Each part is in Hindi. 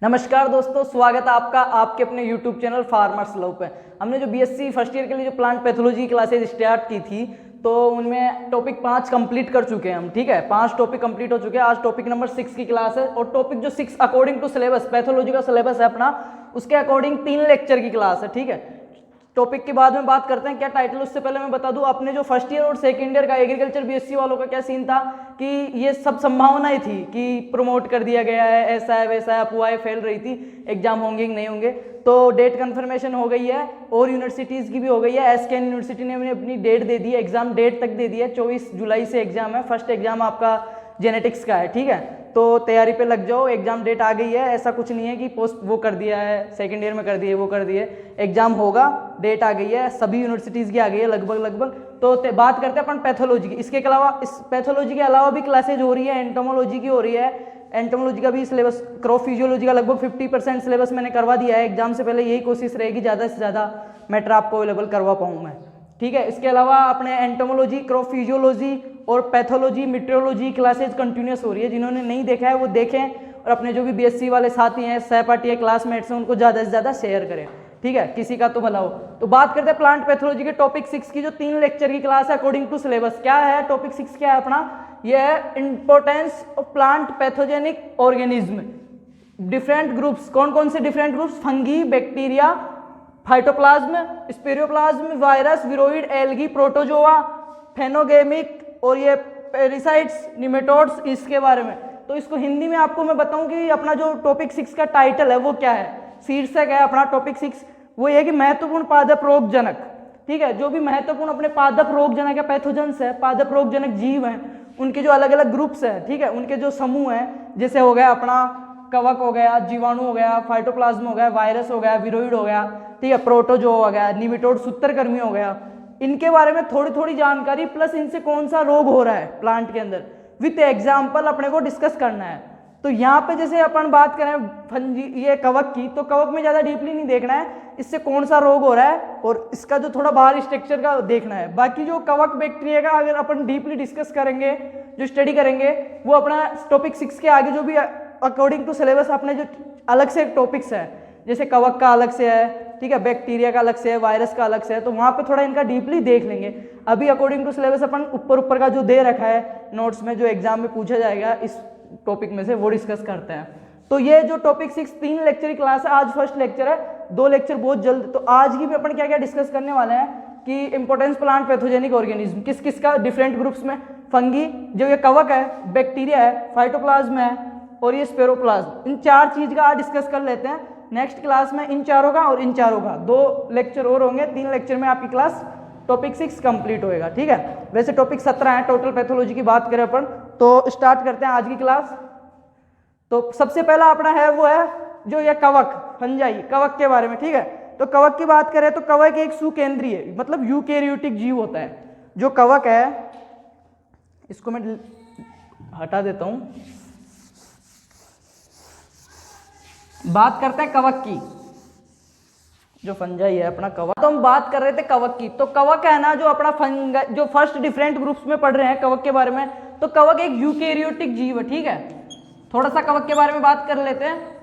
नमस्कार दोस्तों, स्वागत है आपका आपके अपने YouTube चैनल फार्मर्स लव पे। हमने जो बीएससी फर्स्ट ईयर के लिए जो प्लांट पैथोलॉजी क्लासेज स्टार्ट की थी तो उनमें टॉपिक 5 कंप्लीट कर चुके हैं हम। ठीक है, 5 टॉपिक कंप्लीट हो चुके हैं। आज टॉपिक नंबर 6 की क्लास है और टॉपिक जो 6 अकॉर्डिंग टू सिलेबस पैथोलॉजी का सिलेबस है अपना, उसके अकॉर्डिंग 3 लेक्चर की क्लास है। ठीक है, टॉपिक के बाद में बात करते हैं क्या टाइटल। उससे पहले मैं बता दूं अपने जो फर्स्ट ईयर और सेकंड ईयर का एग्रीकल्चर बीएससी वालों का क्या सीन था कि ये सब संभावनाएं थी कि प्रमोट कर दिया गया है, ऐसा है वैसा है, अफवाहें फैल रही थी एग्जाम होंगे कि नहीं होंगे। तो डेट कंफर्मेशन हो गई है और यूनिवर्सिटीज़ की भी हो गई है। एसकेएन यूनिवर्सिटी ने अपनी डेट दे दी है, एग्जाम डेट तक दे दी है। 24 जुलाई से एग्जाम है। फर्स्ट एग्जाम आपका जेनेटिक्स का है। ठीक है, तो तैयारी पे लग जाओ, एग्जाम डेट आ गई है। ऐसा कुछ नहीं है कि पोस्ट वो कर दिया है, सेकंड ईयर में कर दिए वो कर दिए। एग्जाम होगा, डेट आ गई है, सभी यूनिवर्सिटीज़ की आ गई है लगभग। तो बात करते हैं अपन पैथोलॉजी की। इसके अलावा इस पैथोलॉजी के अलावा भी क्लासेज हो रही है, एंटोमोलॉजी की हो रही है। एंटोमोलॉजी का भी सिलेबस, क्रॉप फिजियोलॉजी का लगभग 50% सिलेबस मैंने करवा दिया है। एग्जाम से पहले यही कोशिश रहेगी ज़्यादा से ज़्यादा मैटर आपको अवेलेबल करवा पाऊँ मैं। ठीक है, इसके अलावा अपने एंटोमोलॉजी, क्रॉप फिजियोलॉजी और पैथोलॉजी, मीटरोलॉजी क्लासेज कंटिन्यूस हो रही है। जिन्होंने नहीं देखा है वो देखें और अपने जो भी बीएससी वाले साथी हैं, सहपाठी है, क्लासमेट्स हैं, उनको ज़्यादा से ज़्यादा शेयर करें। ठीक है, किसी का तो भला हो। तो बात करते हैं प्लांट पैथोलॉजी के टॉपिक 6 की जो 3 लेक्चर की क्लास है अकॉर्डिंग टू सिलेबस। क्या है टॉपिक 6? क्या है अपना? यह है importance of plant pathogenic organism, different groups. कौन कौन से different groups? Fungi, bacteria, phytoplasma, spiroplasma, virus, viroid, algae, protozoa, phanerogamic और ये पेरिसाइट्स, निमेटोड्स, इसके बारे में। तो इसको हिंदी में आपको मैं बताऊं कि अपना जो टॉपिक 6 का टाइटल है वो क्या है, शीर्षक है अपना टॉपिक 6, वो ये कि महत्वपूर्ण पादप रोगजनक। ठीक है, जो भी महत्वपूर्ण अपने पादप रोगजनक है, पैथोजेंस है, पादप रोगजनक जीव हैं, उनके जो अलग अलग ग्रुप्स हैं, ठीक है, उनके जो समूह हैं, जैसे हो गया अपना कवक हो गया, जीवाणु हो गया, फाइटोप्लाज्म हो गया, वायरस हो गया, विरोइड हो गया, ठीक है, प्रोटोजो हो गया, निमेटोड सूत्रकृमि हो गया। इनके बारे में थोड़ी थोड़ी जानकारी प्लस इनसे कौन सा रोग हो रहा है प्लांट के अंदर विथ एग्जाम्पल अपने को डिस्कस करना है। तो यहाँ पे जैसे अपन बात करें फंजी ये कवक की, तो कवक में ज़्यादा डीपली नहीं देखना है, इससे कौन सा रोग हो रहा है और इसका जो थोड़ा बाहर स्ट्रक्चर का देखना है। बाकी जो कवक बैक्टीरिया का अगर अपन डीपली डिस्कस करेंगे, जो स्टडी करेंगे, वो अपना टॉपिक 6 के आगे जो भी अकॉर्डिंग टू सिलेबस अपने जो अलग से टॉपिक्स है, जैसे कवक का अलग से है, ठीक है, बैक्टीरिया का अलग से है, वायरस का अलग से है, तो वहाँ पे थोड़ा इनका डीपली देख लेंगे। अभी अकॉर्डिंग टू सिलेबस अपन ऊपर का जो दे रखा है नोट्स में, जो एग्जाम में पूछा जाएगा इस टॉपिक में से, वो डिस्कस करते हैं। तो ये जो टॉपिक 6 3 लेक्चर की क्लास है, आज फर्स्ट लेक्चर है, 2 लेक्चर बहुत जल्द। तो आज की भी अपन क्या क्या डिस्कस करने वाले हैं कि इंपॉर्टेंस प्लांट पैथोजेनिक ऑर्गेनिज्म, किस किस का डिफरेंट ग्रुप्स में, फंगी जो ये कवक है, बैक्टीरिया है, फाइटोप्लाज्म है और ये स्पेरोप्लाज्म, इन 4 चीज का आज डिस्कस कर लेते हैं। नेक्स्ट क्लास में इन चारों का और इन चारों का 2 लेक्चर और होंगे, 3 लेक्चर में आपकी क्लास टॉपिक 6 कंप्लीट होएगा। ठीक है, वैसे टॉपिक 17 है टोटल पैथोलॉजी की बात करें अपन, तो स्टार्ट करते हैं आज की क्लास। तो सबसे पहला अपना है वो है जो ये कवक, फंजाई, कवक के बारे में। ठीक है, तो कवक की बात करें तो कवक एक सुकेंद्रीय मतलब यूकेरियोटिक जीव होता है। जो कवक है, इसको मैं हटा देता हूं, बात करते हैं कवक की। जो फंजाई है अपना कवक, तो हम बात कर रहे थे कवक की। तो कवक है ना जो अपना फंगा, जो फर्स्ट डिफरेंट ग्रुप्स में पढ़ रहे हैं कवक के बारे में, तो कवक एक यूकेरियोटिक जीव है। ठीक है, थोड़ा सा कवक के बारे में बात कर लेते हैं,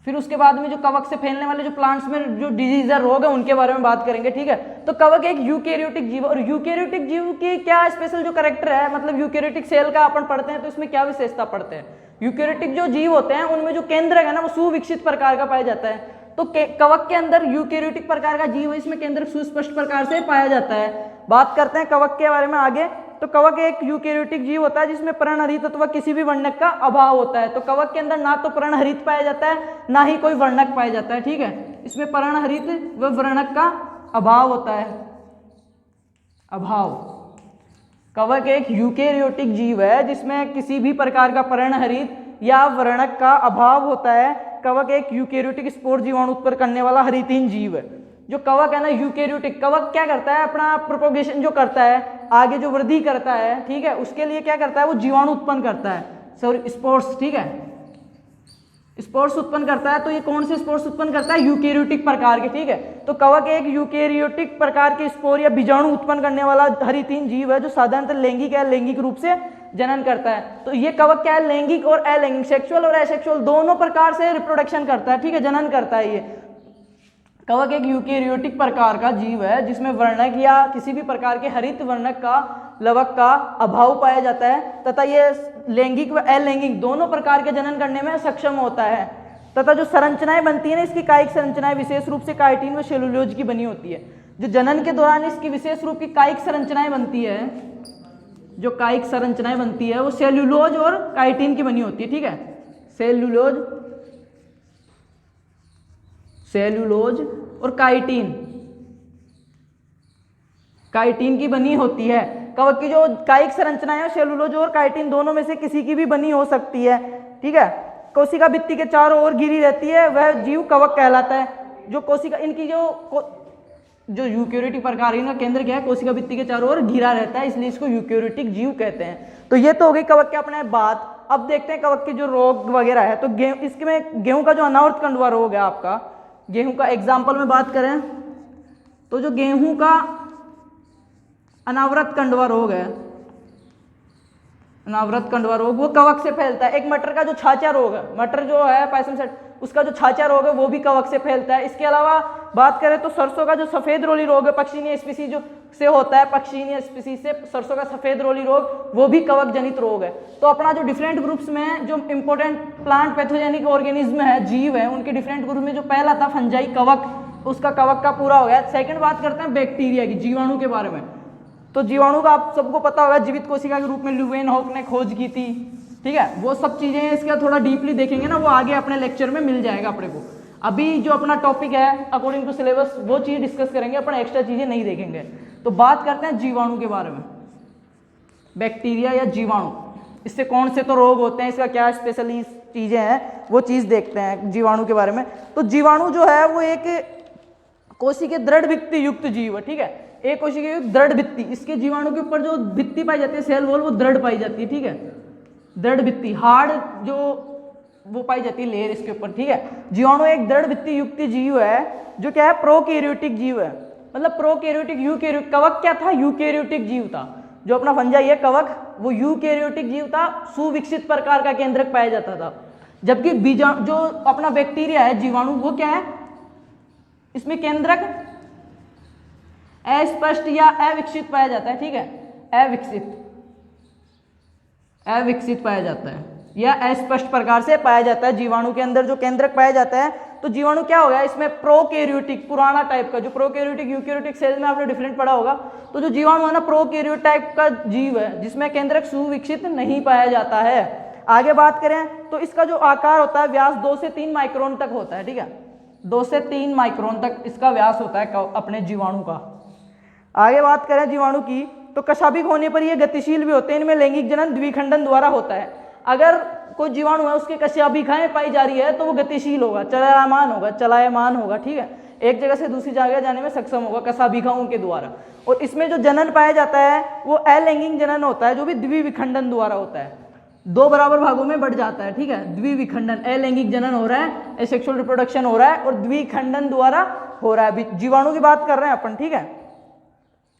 फिर उसके बाद में जो कवक से फैलने वाले जो प्लांट्स में जो डिजीज है, रोग है, उनके बारे में बात करेंगे। ठीक है, तो कवक एक यूकेरियोटिक जीव, और यूकेरियोटिक जीव की क्या स्पेशल जो कैरेक्टर है, मतलब यूकेरियोटिक सेल का अपन पढ़ते हैं तो इसमें क्या विशेषता पढ़ते हैं। यूकेरियोटिक जो जीव होते हैं उनमें जो केंद्रक है ना वो सुविकसित प्रकार का पाया जाता है। तो कवक के अंदर यूकेरियोटिक प्रकार का जीव है, इसमें केंद्रक सुस्पष्ट प्रकार से पाया जाता है। बात करते हैं कवक के बारे में आगे। तो कवक एक यूकेरियोटिक जीव होता है जिसमें पर्णहरित अथवा किसी भी वर्णक का अभाव होता है। तो कवक के अंदर ना तो पर्णहरित पाया जाता है ना ही कोई वर्णक पाया जाता है। ठीक है, इसमें पर्णहरित व वर्णक का अभाव होता है, अभाव। कवक एक यूकेरियोटिक जीव है जिसमें किसी भी प्रकार का पर्णहरित या वर्णक का अभाव होता है। कवक एक यूकेरियोटिक स्पोर जीवाणु उत्पन्न करने वाला हरितीन जीव है। जो कवक है ना यूकेरियोटिक, कवक क्या करता है, अपना प्रोपोगेशन जो करता है, आगे जो वृद्धि करता है, ठीक है, उसके लिए क्या करता है, वो जीवाणु उत्पन्न करता है, सॉरी स्पोर्स। ठीक है, स्पोर्स उत्पन्न करता है। तो ये कौन से स्पोर्स उत्पन्न करता है? यूकेरियोटिक प्रकार के। ठीक है, तो कवक एक यूकेरियोटिक प्रकार के स्पोर या बीजाणु उत्पन्न करने वाला हरितीन जीव है जो साधारणतः लैंगिक या लैंगिक रूप से जनन करता है। तो ये कवक क्या है, लैंगिक और अलैंगिक, सेक्सुअल और एसेक्सुअल दोनों प्रकार से रिप्रोडक्शन करता है, ठीक है, जनन करता है। ये कवक एक यूकेरियोटिक प्रकार का जीव है जिसमें वर्णक या किसी भी प्रकार के हरित वर्णक का लवक का अभाव पाया जाता है तथा ये लैंगिक व अलैंगिक दोनों प्रकार के जनन करने में सक्षम होता है तथा जो संरचनाएं बनती है ना, इसकी कायिक संरचनाएं विशेष रूप से काइटिन व सेलुलोज की बनी होती है। जो जनन के दौरान इसकी विशेष रूप की कायिक संरचनाएं बनती है, जो कायिक संरचनाएं बनती है वो सेलुलोज और काइटिन की बनी होती है, ठीक है, सेलुलोज और काइटिन की बनी होती है। कवक की जो कायिक संरचना है सेलुलोज और काइटिन दोनों में से किसी की भी बनी हो सकती है, ठीक है। कोशिका भित्ति के चारों ओर घिरी रहती है, वह जीव कवक कहलाता है। जो कोशिका इनकी जो यूकेरियोटिक प्रकार है, केंद्र क्या है, कोशिका भित्ति के चारों ओर घिरा रहता है, इसलिए इसको यूकेरियोटिक जीव कहते हैं। तो ये तो हो गई कवक के अपने बात। अब देखते हैं कवक के जो रोग वगैरह है। तो इसमें गेहूं का जो अनावृत कंडुआ रोग है, आपका गेहूं का एग्जाम्पल में बात करें तो जो गेहूं का अनावृत कंडुआ रोग है, अनावृत कंडुआ रोग वो कवक से फैलता है। एक मटर का जो छाछा रोग है, मटर जो है पायसम सेट, उसका जो छाछा रोग है वो भी कवक से फैलता है। इसके अलावा बात करें तो सरसों का जो सफेद रोली रोग है, पक्षीणीय स्पीसी जो से होता है, पक्षीणीय स्पीसी से सरसों का सफेद रोली रोग वो भी कवक जनित रोग है। तो अपना जो डिफरेंट ग्रुप्स में जो इंपॉर्टेंट प्लांट पैथोजेनिक ऑर्गेनिज्म है, जीव है, उनके डिफरेंट ग्रुप में जो पहला था फंजाई कवक, उसका कवक का पूरा हो गया। सेकंड बात करते हैं बैक्टीरिया की, जीवाणु के बारे में। तो जीवाणु का आप सबको पता होगा, जीवित कोशिका के रूप में ल्यूवेनहॉक ने खोज की थी, ठीक है। वो सब चीजें इसका थोड़ा डीपली देखेंगे ना, वो आगे अपने लेक्चर में मिल जाएगा अपने को। अभी जो अपना टॉपिक है अकॉर्डिंग टू सिलेबस वो चीज डिस्कस करेंगे, अपना एक्स्ट्रा चीजें नहीं देखेंगे। तो बात करते हैं जीवाणु के बारे में। बैक्टीरिया या जीवाणु, इससे कौन से तो रोग होते हैं, इसका क्या स्पेशली चीजें हैं, वो चीज देखते हैं जीवाणु के बारे में। तो जीवाणु जो है वो एक कोशिका दृढ़ भित्ति युक्त जीव है, ठीक है। एक कोशिका दृढ़ भित्ति, इसके जीवाणु के ऊपर जो भित्ति पाई जाती है, सेल वॉल, वो दृढ़ पाई जाती है, ठीक है। दृढ़ भित्ति, हार्ड जो वो पाई जाती है लेयर इसके ऊपर, ठीक है। जीवाणु एक दृढ़ भित्ति युक्त जीव है जो क्या है, प्रोकैरियोटिक जीव है। मतलब प्रोकैरियोटिक, यूकैरियोटिक, कवक क्या था, यूकैरियोटिक जीव था। जो अपना फंजाई है कवक, वो यूकैरियोटिक जीव था, सुविकसित प्रकार का केंद्रक पाया जाता था। जबकि जो अपना बैक्टीरिया है, जीवाणु, वो क्या है, इसमें केंद्रक अस्पष्ट या अविकसित पाया जाता है, ठीक है। अविकसित पाया जाता है या अस्पष्ट प्रकार से पाया जाता है। जीवाणु के अंदर जो केंद्रक पाया जाता है, तो जीवाणु क्या हो गया, इसमें प्रोकैरियोटिक, पुराना टाइप का, जो प्रोकैरियोटिक यूकैरियोटिक सेल में आपने डिफरेंट पढ़ा होगा। तो जो जीवाणु है ना, प्रोकैरियोटिक टाइप का जीव है जिसमें केंद्रक सुविकसित नहीं पाया जाता है। आगे बात करें तो इसका जो आकार होता है, व्यास 2 से 3 माइक्रोन तक होता है, ठीक है। 2 से 3 माइक्रोन तक इसका व्यास होता है अपने जीवाणु का। आगे बात करें जीवाणु की, तो कशाभिक होने पर ये गतिशील भी होते हैं। इनमें लैंगिक जनन द्विखंडन द्वारा होता है। अगर कोई जीवाणु है उसके कशाभिकाएं पाई जा रही है तो वो गतिशील होगा, चलायमान होगा, ठीक है। एक जगह से दूसरी जगह जाने में सक्षम होगा कशाभिकाओं के द्वारा। और इसमें जो जनन पाया जाता है वो अलैंगिक जनन होता है, जो भी द्विविखंडन द्वारा होता है, 2 बराबर भागों में बढ़ जाता है, ठीक है। द्विविखंडन, अलैंगिक जनन हो रहा है, एसेक्सुअल रिप्रोडक्शन हो रहा है और द्विखंडन द्वारा हो रहा है। जीवाणु की बात कर रहे हैं अपन, ठीक है।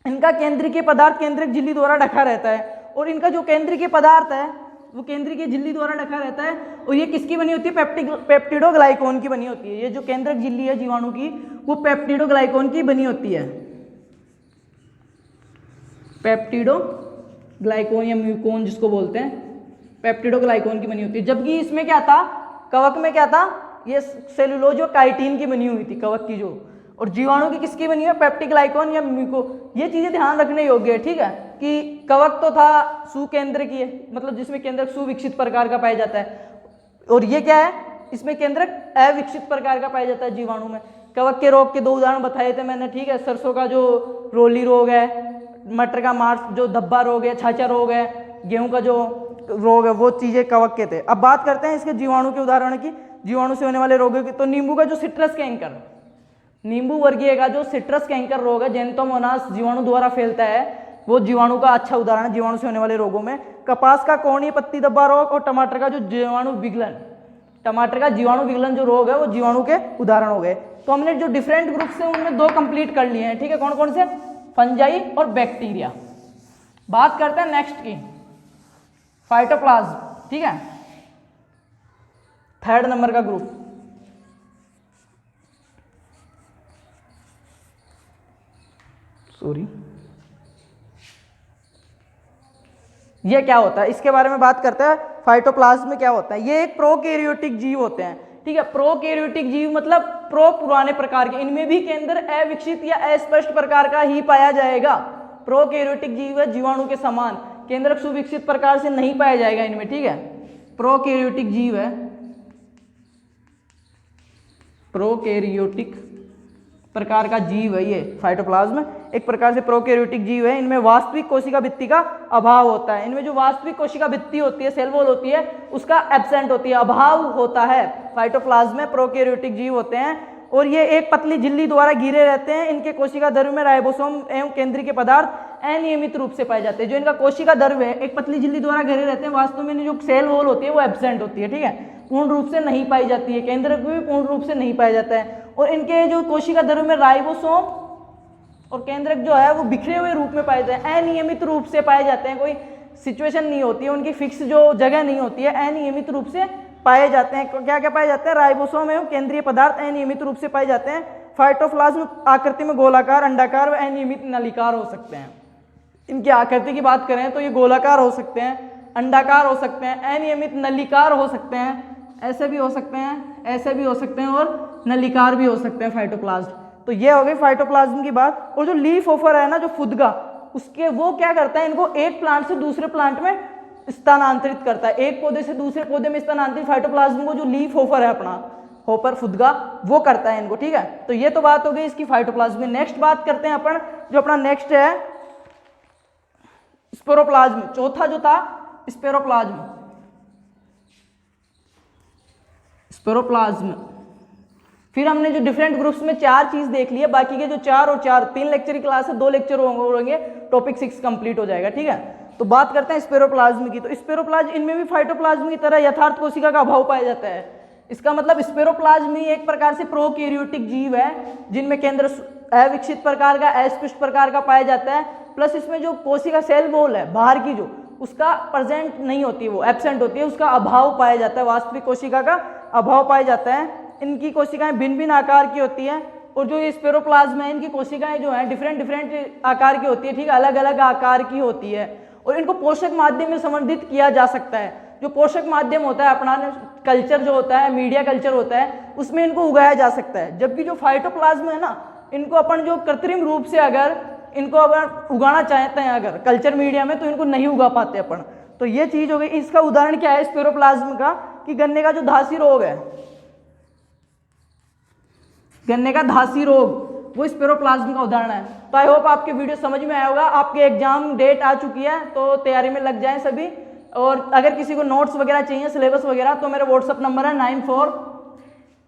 इनका केंद्रीय पदार्थ केंद्रक झिल्ली द्वारा ढका रहता है, और इनका जो केंद्रीय पदार्थ है वो केंद्रीय झिल्ली द्वारा ढका रहता है। और ये किसकी बनी होती है, पेप्टिडोग्लाइकोन की बनी होती है। ये जो केंद्रक झिल्ली है जीवाणु की, वो पेप्टिडोग्लाइकोन की बनी होती है, पेप्टिडोग्लाइकोन या म्यूकोन जिसको बोलते हैं, पेप्टिडोग्लाइकोन की बनी होती है। जबकि इसमें क्या था, कवक में क्या था, ये सेलुलोज और काइटिन की बनी हुई थी कवक की जो, और जीवाणु की किसकी बनी है, पेप्टिग्लाइकोन या म्यूको। ये चीजें ध्यान रखने योग्य है, ठीक है, कि कवक तो था सुकेंद्र की है, मतलब जिसमें केंद्रक सुविकसित प्रकार का पाया जाता है, और ये क्या है, इसमें केंद्रक अविकसित प्रकार का पाया जाता है जीवाणु में। कवक के रोग के 2 उदाहरण बताए थे मैंने, ठीक है। सरसों का जो रोली रोग है, मटर का मार्च जो धब्बा रोग है, छाछा रोग है, गेहूं का जो रोग है, वो चीजें कवक के थे। अब बात करते हैं इसके जीवाणु के उदाहरण की, जीवाणु से होने वाले रोगों की। तो नींबू का जो सिट्रस कैंकर, नींबू वर्गीय का जो सिट्रस कैंकर रोग है, जेंतोमोनास जीवाणु द्वारा फैलता है, वो जीवाणु का अच्छा उदाहरण है जीवाणु से होने वाले रोगों में। कपास का कोणीय पत्ती धब्बा रोग और टमाटर का जो जीवाणु विगलन, टमाटर का जीवाणु विगलन जो रोग है वो जीवाणु के उदाहरण हो गए। तो हमने जो डिफरेंट ग्रुप्स हैं उनमें 2 कंप्लीट कर लिए हैं, ठीक है। कौन कौन से, फंजाई और बैक्टीरिया। बात करते हैं नेक्स्ट की, फाइटोप्लाज्म, ठीक है, थर्ड नंबर का ग्रुप। सॉरी, ये क्या होता है इसके बारे में बात करते हैं। फाइटोप्लाज्म में क्या होता है, ये एक प्रोकैरियोटिक जीव होते हैं, ठीक है। प्रोकैरियोटिक जीव मतलब प्रो पुराने प्रकार के, इनमें भी केंद्र अविकसित या अस्पष्ट प्रकार का ही पाया जाएगा। प्रोकैरियोटिक जीव है जीवाणु के समान, केंद्रक सुविकसित प्रकार से नहीं पाया जाएगा इनमें, ठीक है। प्रोकैरियोटिक जीव है, प्रोकैरियोटिक प्रकार का जीव है ये फाइटोप्लाज्म, एक प्रकार से प्रोकैरियोटिक जीव है। इनमें वास्तविक कोशिका भित्ति का अभाव होता है। इनमें जो वास्तविक कोशिका भित्ति होती है, सेल वॉल होती है, उसका एब्सेंट होती है, अभाव होता है। फाइटोप्लाज्म में प्रोकैरियोटिक जीव होते हैं और ये एक पतली झिल्ली द्वारा घिरे रहते हैं। इनके कोशिका द्रव्य में राइबोसोम एवं केंद्रीय पदार्थ अनियमित रूप से पाए जाते हैं। जो इनका कोशिका द्रव्य है एक पतली झिल्ली द्वारा घिरे रहते हैं, वास्तव में जो सेल वॉल होती है वो एब्सेंट होती है, ठीक है, पूर्ण रूप से नहीं पाई जाती है, केंद्रक भी पूर्ण रूप से नहीं पाया जाता है। और इनके जो कोशिका द्रव्य में राइबोसोम और केंद्रक जो है वो बिखरे हुए रूप में पाए जाते हैं, अनियमित रूप से पाए जाते हैं। कोई सिचुएशन नहीं होती है, उनकी फिक्स जो जगह नहीं होती है, अनियमित रूप से पाए जाते हैं। क्या क्या पाए जाते हैं, राइबोसोम एवं केंद्रीय पदार्थ अनियमित रूप से पाए जाते हैं। फाइटोप्लाज्म आकृति में गोलाकार, अंडाकार व अनियमित नलिकार हो सकते हैं। इनकी आकृति की बात करें तो ये गोलाकार हो सकते हैं, अंडाकार हो सकते हैं, अनियमित नलिकार हो सकते हैं, ऐसे भी हो सकते हैं, ऐसे भी हो सकते हैं और नलिकार भी हो सकते हैं फाइटोप्लाज्म। तो ये हो गई फाइटोप्लाज्म की बात। और जो लीफ ऑफर है ना, जो फुदगा, उसके वो क्या करता है, इनको एक प्लांट से दूसरे प्लांट में स्थानांतरित करता है, एक पौधे से दूसरे पौधे में स्थानांतरित फाइटोप्लाज्म को जो लीफ ऑफर है अपना, होपर फुदगा, वो करता है इनको, ठीक है। तो ये तो बात हो गई इसकी फाइटोप्लाज्म में। नेक्स्ट बात करते हैं अपन, जो अपना नेक्स्ट है स्पोरोप्लाज्म, चौथा जो था स्पोरोप्लाज्म। स्पोरोप्लाज्म फिर हमने जो डिफरेंट ग्रुप्स में 4 चीज देख ली है, बाकी के जो 4 और 4 3 लेक्चर की क्लास है, 2 लेक्चर होंगे, टॉपिक 6 कंप्लीट हो जाएगा, ठीक है। तो बात करते हैं स्पोरोप्लाज्म की। तो स्पोरोप्लाज्म, इनमें भी फाइटोप्लाज्म की तरह यथार्थ कोशिका का अभाव पाया जाता है। इसका मतलब स्पोरोप्लाज्म ही एक प्रकार से प्रोकैरियोटिक जीव है जिनमें केंद्र अविकसित प्रकार का, अस्पष्ट प्रकार का पाया जाता है। प्लस इसमें जो कोशिका सेल वॉल है बाहर की, जो उसका प्रेजेंट नहीं होती, वो एब्सेंट होती है, उसका अभाव पाया जाता है, वास्तविक कोशिका का अभाव पाया जाता है। इनकी कोशिकाएं भिन्न भिन्न आकार की होती हैं और जो ये स्पोरोप्लाज्म है इनकी कोशिकाएं जो हैं डिफरेंट आकार की होती है, ठीक है, अलग अलग आकार की होती है। और इनको पोषक माध्यम में संवर्धित किया जा सकता है। जो पोषक माध्यम होता है अपना कल्चर जो होता है, मीडिया कल्चर होता है, उसमें इनको उगाया जा सकता है। जबकि जो फाइटोप्लाज्म है ना, इनको अपन जो कृत्रिम रूप से अगर इनको अगर उगाना चाहते हैं अगर कल्चर मीडिया में, तो इनको नहीं उगा पाते अपन। तो ये चीज हो गई। इसका उदाहरण क्या है स्पोरोप्लाज्म का, कि गन्ने का जो धासी रोग है, गन्ने का धासी रोग, वो स्पोरोप्लाज्म का उदाहरण है। तो आई होप आपके वीडियो समझ में आया होगा। आपके एग्जाम डेट आ चुकी है, तो तैयारी में लग जाएं सभी। और अगर किसी को नोट्स वगैरह चाहिए, सिलेबस वगैरह, तो मेरा व्हाट्सअप नंबर है 94,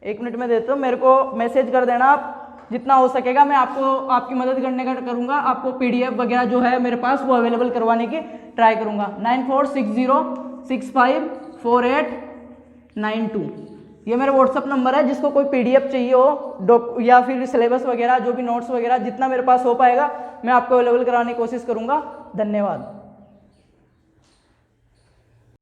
1 मिनट में देता हूँ, मेरे को मैसेज कर देना आप, जितना हो सकेगा मैं आपको आपकी मदद करने का करूँगा। आपको PDF वगैरह जो है मेरे पास वो अवेलेबल करवाने की ट्राई करूँगा। 9460654892 ये मेरा व्हाट्सअप नंबर है। जिसको कोई PDF चाहिए हो या फिर सिलेबस वगैरह, जो भी नोट्स वगैरह, जितना मेरे पास हो पाएगा मैं आपको अवेलेबल कराने की कोशिश करूँगा। धन्यवाद।